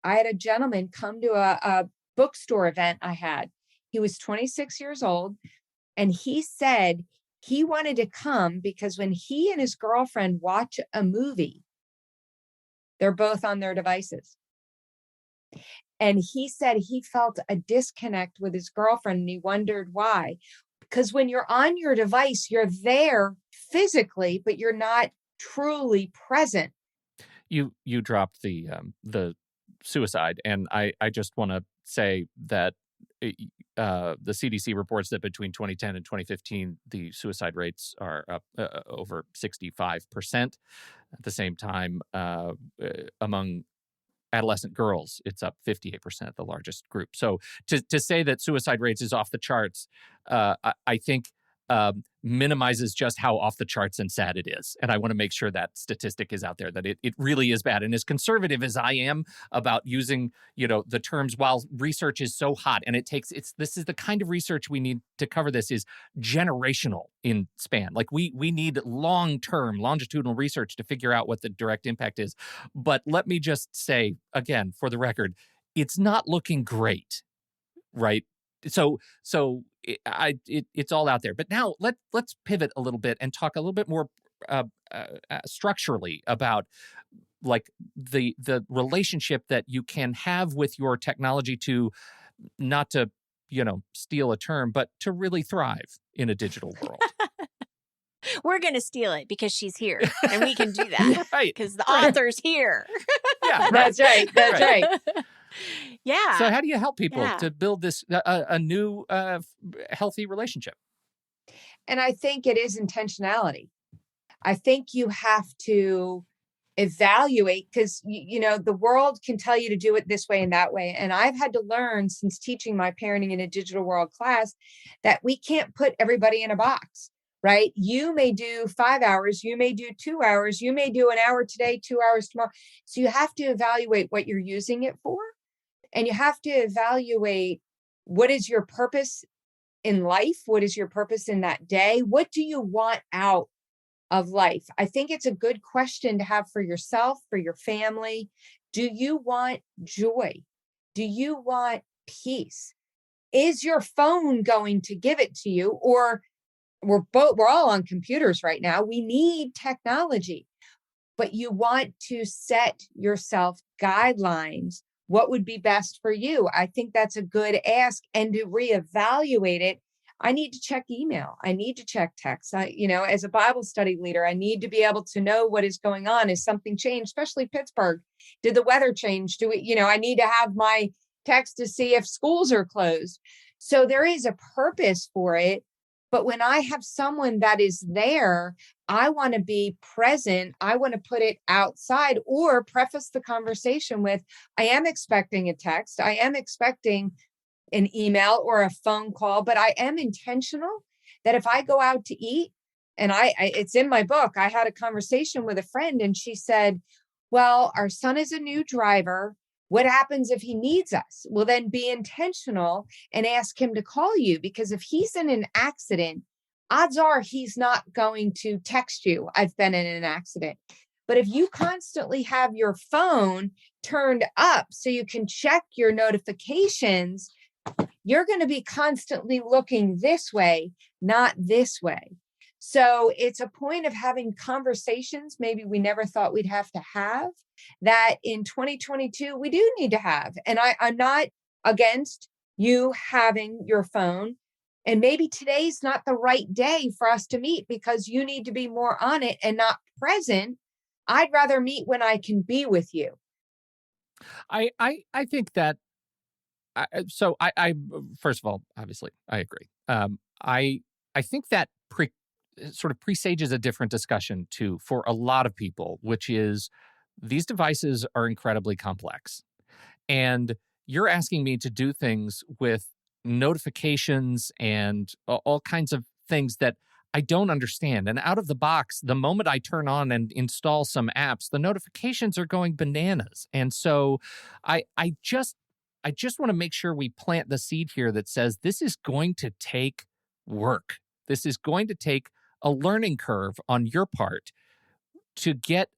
[SPEAKER 2] I had a gentleman come to a bookstore event I had. He was 26 years old, and he said he wanted to come because when he and his girlfriend watch a movie, they're both on their devices. And he said he felt a disconnect with his girlfriend, and he wondered why. Because when you're on your device, you're there physically, but you're not truly present.
[SPEAKER 1] You dropped the suicide, and I just want to say that the CDC reports that between 2010 and 2015, the suicide rates are up over 65%. At the same time, among adolescent girls, it's up 58%, the largest group. So to say that suicide rates is off the charts, I think minimizes just how off the charts and sad it is. And I want to make sure that statistic is out there, that it really is bad. And as conservative as I am about using, the terms, while research is so hot and this is the kind of research we need to cover this, is generational in span. Like we need long-term longitudinal research to figure out what the direct impact is. But let me just say again, for the record, it's not looking great, right? So it's all out there. But now let's pivot a little bit and talk a little bit more structurally about like the relationship that you can have with your technology, to not to steal a term, but to really thrive in a digital world.
[SPEAKER 3] We're going to steal it because she's here, and we can do that
[SPEAKER 1] Right,
[SPEAKER 3] because the
[SPEAKER 1] right.
[SPEAKER 3] author's here.
[SPEAKER 1] Yeah, right.
[SPEAKER 2] That's right. That's right.
[SPEAKER 3] Yeah.
[SPEAKER 1] So how do you help people
[SPEAKER 3] Yeah.
[SPEAKER 1] to build this a new healthy relationship?
[SPEAKER 2] And I think it is intentionality. I think you have to evaluate, because the world can tell you to do it this way and that way. And I've had to learn, since teaching my parenting in a digital world class, that we can't put everybody in a box. right? You may do 5 hours, you may do 2 hours, you may do an hour today, 2 hours tomorrow. So you have to evaluate what you're using it for. And you have to evaluate what is your purpose in life? What is your purpose in that day? What do you want out of life? I think it's a good question to have for yourself, for your family. Do you want joy? Do you want peace? Is your phone going to give it to you? Or we're all on computers right now. We need technology, but you want to set yourself guidelines. What would be best for you? I think that's a good ask. And to reevaluate it, I need to check email. I need to check text. As a Bible study leader, I need to be able to know what is going on. Is something changed, especially Pittsburgh? Did the weather change? I need to have my text to see if schools are closed. So there is a purpose for it. But when I have someone that is there, I want to be present. I want to put it outside or preface the conversation with, I am expecting a text. I am expecting an email or a phone call, but I am intentional that if I go out to eat, and it's in my book, I had a conversation with a friend and she said, well, our son is a new driver. What happens if he needs us? Well, then be intentional and ask him to call you, because if he's in an accident, odds are he's not going to text you, I've been in an accident. But if you constantly have your phone turned up so you can check your notifications, you're going to be constantly looking this way, not this way. So it's a point of having conversations maybe we never thought we'd have to have, that in 2022 we do need to have. And I'm not against you having your phone. And maybe today's not the right day for us to meet because you need to be more on it and not present. I'd rather meet when I can be with you.
[SPEAKER 1] I think that. I first of all, obviously, I agree. I think that sort of presages a different discussion too for a lot of people, which is these devices are incredibly complex, and you're asking me to do things with notifications and all kinds of things that I don't understand. And out of the box, the moment I turn on and install some apps, the notifications are going bananas. And so I just want to make sure we plant the seed here that says this is going to take work. This is going to take a learning curve on your part to get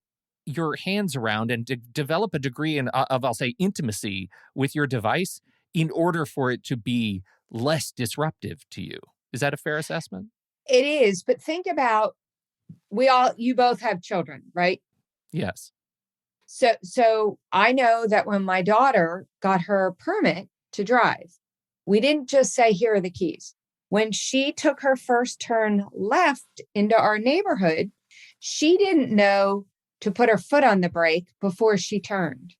[SPEAKER 1] your hands around and to develop a degree of, I'll say, intimacy with your device in order for it to be less disruptive to you. Is that a fair assessment?
[SPEAKER 2] It is, but think about, you both have children, right?
[SPEAKER 1] Yes.
[SPEAKER 2] So I know that when my daughter got her permit to drive, we didn't just say, here are the keys. When she took her first turn left into our neighborhood, she didn't know to put her foot on the brake before she turned.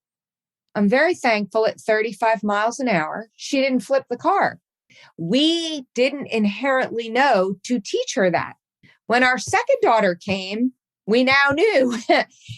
[SPEAKER 2] I'm very thankful at 35 miles an hour, she didn't flip the car. We didn't inherently know to teach her that. When our second daughter came, we now knew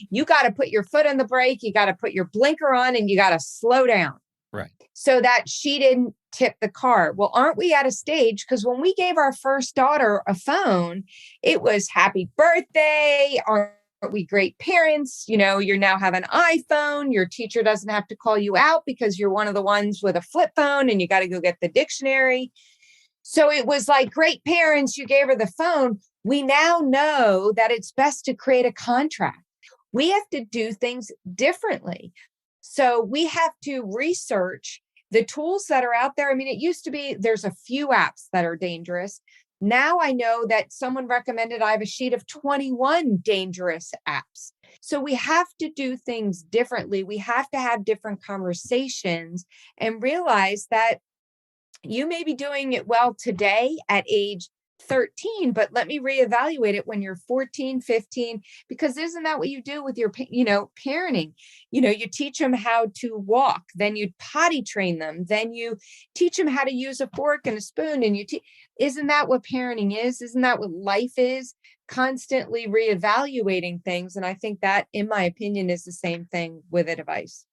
[SPEAKER 2] you got to put your foot on the brake, you got to put your blinker on, and you got to slow down.
[SPEAKER 1] Right.
[SPEAKER 2] So that she didn't tip the car. Well, aren't we at a stage? Because when we gave our first daughter a phone, it was happy birthday. Aren't we great parents? You now have an iPhone. Your teacher doesn't have to call you out because you're one of the ones with a flip phone and you got to go get the dictionary. So it was like, great parents, you gave her the phone. We now know that it's best to create a contract. We have to do things differently. So we have to research the tools that are out there. I mean, it used to be there's a few apps that are dangerous. Now I know that someone recommended I have a sheet of 21 dangerous apps. So we have to do things differently. We have to have different conversations and realize that you may be doing it well today at age 13, but let me reevaluate it when you're 14, 15, because isn't that what you do with your, parenting? You teach them how to walk, then you potty train them, then you teach them how to use a fork and a spoon. And isn't that what parenting is? Isn't that what life is? Constantly reevaluating things. And I think that, in my opinion, is the same thing with a device.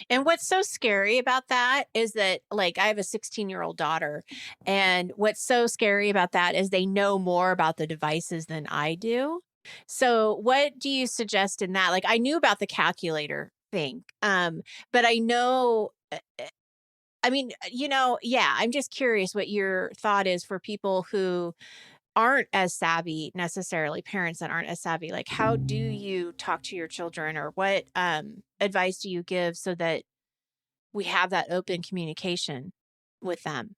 [SPEAKER 3] And what's so scary about that is that, like, I have a 16-year-old daughter, and what's so scary about that is they know more about the devices than I do. So what do you suggest in that? Like, I knew about the calculator thing, but I know, I mean, yeah, I'm just curious what your thought is for people who aren't as savvy necessarily, parents that aren't as savvy. Like, how do you talk to your children, or what advice do you give so that we have that open communication with them?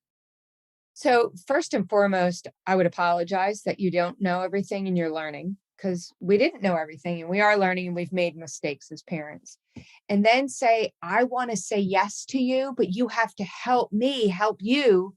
[SPEAKER 2] So, first and foremost, I would apologize that you don't know everything and you're learning, because we didn't know everything and we are learning and we've made mistakes as parents. And then say, I want to say yes to you, but you have to help me help you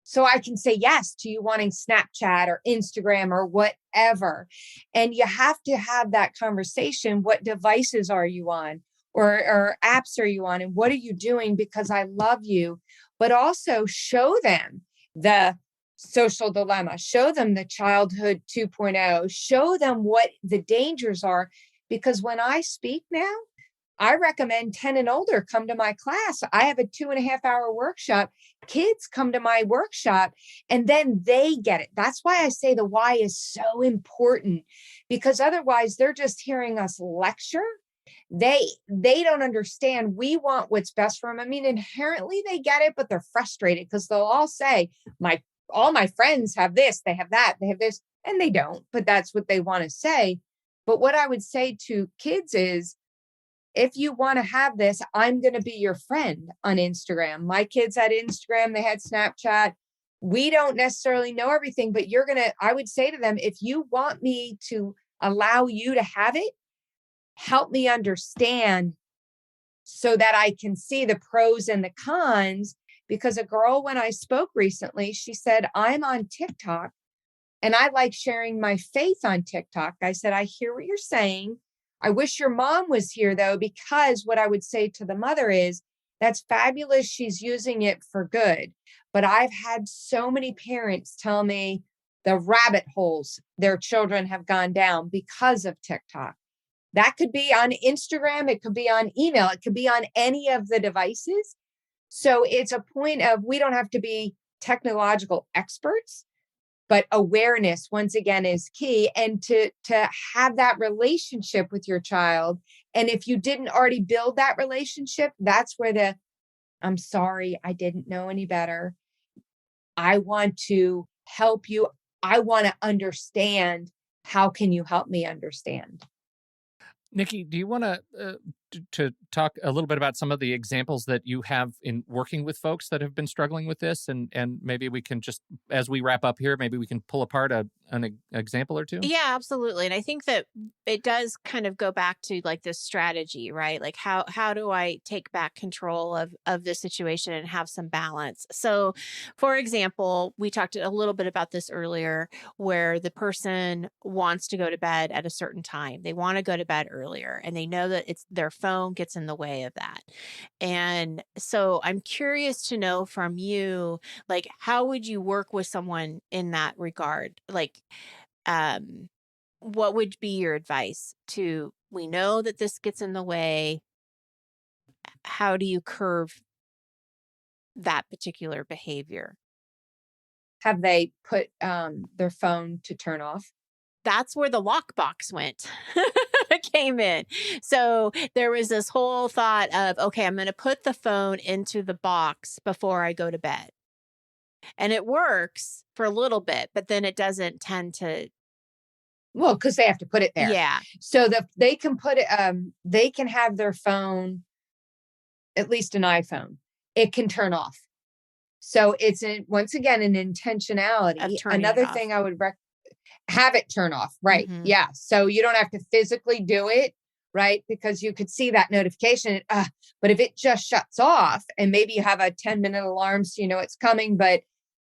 [SPEAKER 2] so I can say yes to you wanting Snapchat or Instagram or whatever. And you have to have that conversation. What devices are you on? Or apps are you on? And what are you doing? Because I love you. But also show them the social dilemma, show them the childhood 2.0, show them what the dangers are. Because when I speak now, I recommend 10 and older come to my class. I have a 2.5 hour workshop. Kids come to my workshop and then they get it. That's why I say the why is so important, because otherwise they're just hearing us lecture. They don't understand. We want what's best for them. I mean, inherently they get it, but they're frustrated because they'll all say, all my friends have this, they have that, they have this, and they don't, but that's what they want to say. But what I would say to kids is, if you want to have this, I'm going to be your friend on Instagram. My kids had Instagram, they had Snapchat. We don't necessarily know everything, but I would say to them, if you want me to allow you to have it, help me understand so that I can see the pros and the cons. Because a girl, when I spoke recently, she said, I'm on TikTok and I like sharing my faith on TikTok. I said, I hear what you're saying. I wish your mom was here, though, because what I would say to the mother is, that's fabulous. She's using it for good. But I've had so many parents tell me the rabbit holes their children have gone down because of TikTok. That could be on Instagram. It could be on email. It could be on any of the devices. So it's a point of, we don't have to be technological experts, but awareness, once again, is key. And to have that relationship with your child. And if you didn't already build that relationship, that's where I'm sorry, I didn't know any better. I want to help you. I want to understand. How can you help me understand?
[SPEAKER 1] Nikki, do you want to talk a little bit about some of the examples that you have in working with folks that have been struggling with this, and maybe we can just, as we wrap up here, maybe we can pull apart an example or two?
[SPEAKER 3] Yeah, absolutely. And I think that it does kind of go back to like this strategy, right? Like, how do I take back control of the situation and have some balance? So, for example, we talked a little bit about this earlier, where the person wants to go to bed at a certain time. They want to go to bed earlier, and they know that it's their phone gets in the way of that. And so I'm curious to know from you, like, how would you work with someone in that regard? Like, um, what would be your advice to, we know that this gets in the way. How do you curve that particular behavior?
[SPEAKER 2] Have they put their phone to turn off?
[SPEAKER 3] That's where the lockbox went. Came in. So there was this whole thought of, okay, I'm going to put the phone into the box before I go to bed. And it works for a little bit, but then it doesn't tend to.
[SPEAKER 2] Well, because they have to put it there.
[SPEAKER 3] Yeah.
[SPEAKER 2] So they can put it, they can have their phone, at least an iPhone, it can turn off. So it's once again an intentionality.
[SPEAKER 3] Of turning
[SPEAKER 2] Another
[SPEAKER 3] it off.
[SPEAKER 2] thing I would have it turn off, right?
[SPEAKER 3] Mhm.
[SPEAKER 2] Yeah. So you don't have to physically do it, right? Because you could see that notification. But if it just shuts off, and maybe you have a 10-minute alarm, so you know it's coming, but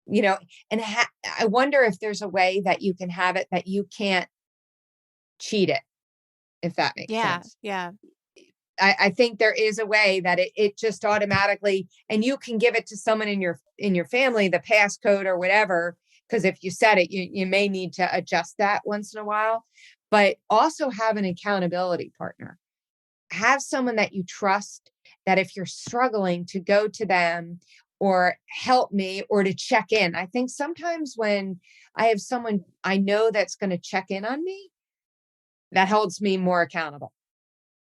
[SPEAKER 2] and I wonder if there's a way that you can have it that you can't cheat it, if that makes sense.
[SPEAKER 3] Yeah.
[SPEAKER 2] I think there is a way that it just automatically, and you can give it to someone in your family, the passcode or whatever, because if you set it, you may need to adjust that once in a while. But also have an accountability partner. Have someone that you trust that if you're struggling, to go to them or help me or to check in. I think sometimes when I have someone I know that's going to check in on me, that holds me more accountable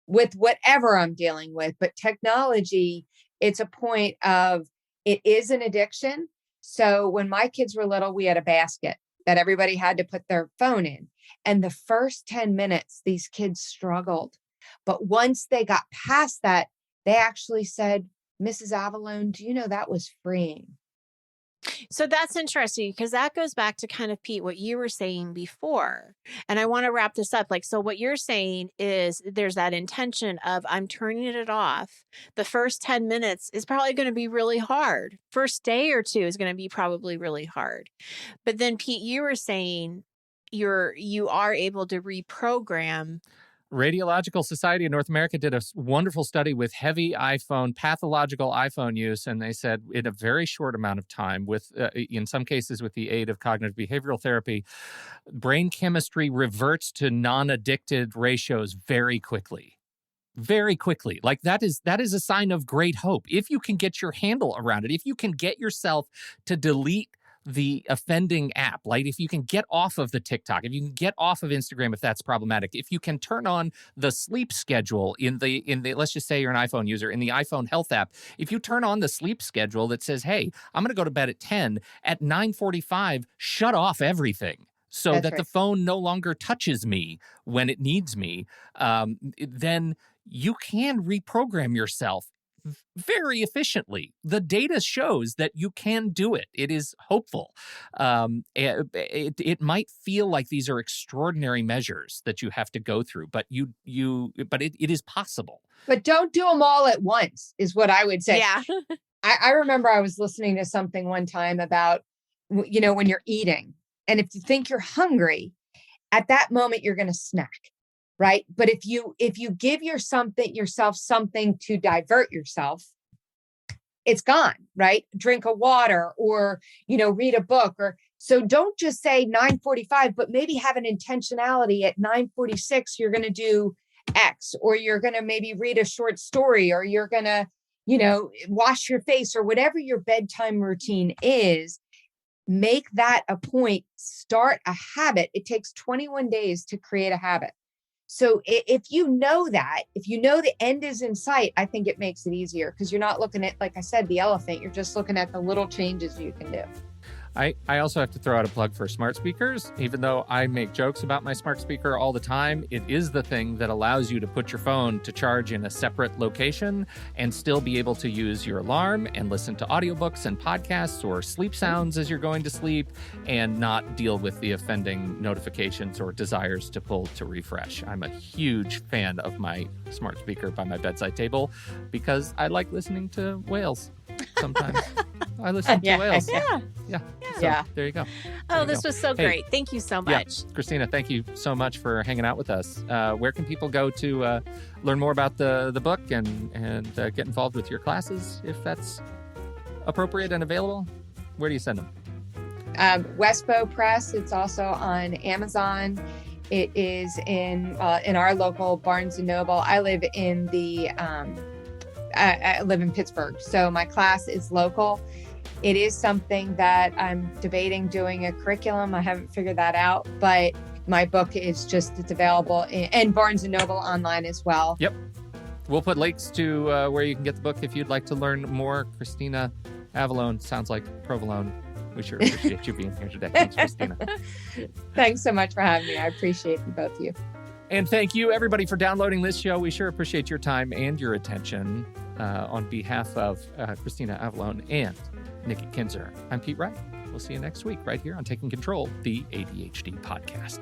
[SPEAKER 2] with whatever I'm dealing with. But technology, it's a point of, it is an addiction. So when my kids were little, we had a basket that everybody had to put their phone in. And the first 10 minutes, these kids struggled. But once they got past that, they actually said, Mrs. Avallone, do you know that was freeing?
[SPEAKER 3] So that's interesting, because that goes back to kind of, Pete, what you were saying before. And I want to wrap this up. Like, so what you're saying is there's that intention of, I'm turning it off. The first 10 minutes is probably going to be really hard. First day or two is going to be probably really hard. But then, Pete, you were saying you are able to reprogram.
[SPEAKER 1] Radiological Society of North America did a wonderful study with heavy pathological iPhone use, and they said in a very short amount of time, with in some cases with the aid of cognitive behavioral therapy, brain chemistry reverts to non-addicted ratios very quickly. Very quickly. Like that is a sign of great hope. If you can get your handle around it, if you can get yourself to delete the offending app, like if you can get off of the TikTok, if you can get off of Instagram, if that's problematic, if you can turn on the sleep schedule in the, let's just say you're an iPhone user, in the iPhone health app, if you turn on the sleep schedule that says, hey, I'm going to go to bed at 10, at 9:45, shut off everything, so
[SPEAKER 2] That's
[SPEAKER 1] that
[SPEAKER 2] right.
[SPEAKER 1] the phone no longer touches me when it needs me, then you can reprogram yourself very efficiently. The data shows that you can do it. It is hopeful. It might feel like these are extraordinary measures that you have to go through, but it is possible.
[SPEAKER 2] But don't do them all at once, is what I would say.
[SPEAKER 3] Yeah.
[SPEAKER 2] I remember I was listening to something one time about, when you're eating, and if you think you're hungry, at that moment, you're going to snack. Right. But if you give yourself something to divert yourself, it's gone. Right. Drink a water or, read a book, so don't just say 9:45, but maybe have an intentionality at 9:46. You're going to do X, or you're going to maybe read a short story, or you're going to, wash your face, or whatever your bedtime routine is. Make that a point. Start a habit. It takes 21 days to create a habit. So if you know the end is in sight, I think it makes it easier, because you're not looking at, like I said, the elephant. You're just looking at the little changes you can do.
[SPEAKER 1] I also have to throw out a plug for smart speakers. Even though I make jokes about my smart speaker all the time, it is the thing that allows you to put your phone to charge in a separate location and still be able to use your alarm and listen to audiobooks and podcasts or sleep sounds as you're going to sleep, and not deal with the offending notifications or desires to pull to refresh. I'm a huge fan of my smart speaker by my bedside table, because I like listening to whales sometimes. I listen to whales.
[SPEAKER 3] Yeah.
[SPEAKER 1] So, there you go.
[SPEAKER 3] This was so great. Thank you so much.
[SPEAKER 1] Yeah. Christina, thank you so much for hanging out with us. Where can people go to learn more about the book and get involved with your classes, if that's appropriate and available? Where do you send them?
[SPEAKER 2] Westbow Press. It's also on Amazon. It is in our local Barnes & Noble. I live in I live in Pittsburgh, so my class is local. It is something that I'm debating doing a curriculum. I haven't figured that out, but my book is it's available in Barnes & Noble online as well. Yep.
[SPEAKER 1] We'll put links to where you can get the book if you'd like to learn more. Christina Avallone sounds like provolone. We sure appreciate you being here today. Thanks, Christina.
[SPEAKER 2] Thanks so much for having me. I appreciate you, both of you.
[SPEAKER 1] And thank you, everybody, for downloading this show. We sure appreciate your time and your attention. On behalf of Christina Avallone and Nikki Kinzer, I'm Pete Wright. We'll see you next week right here on Taking Control, the ADHD podcast.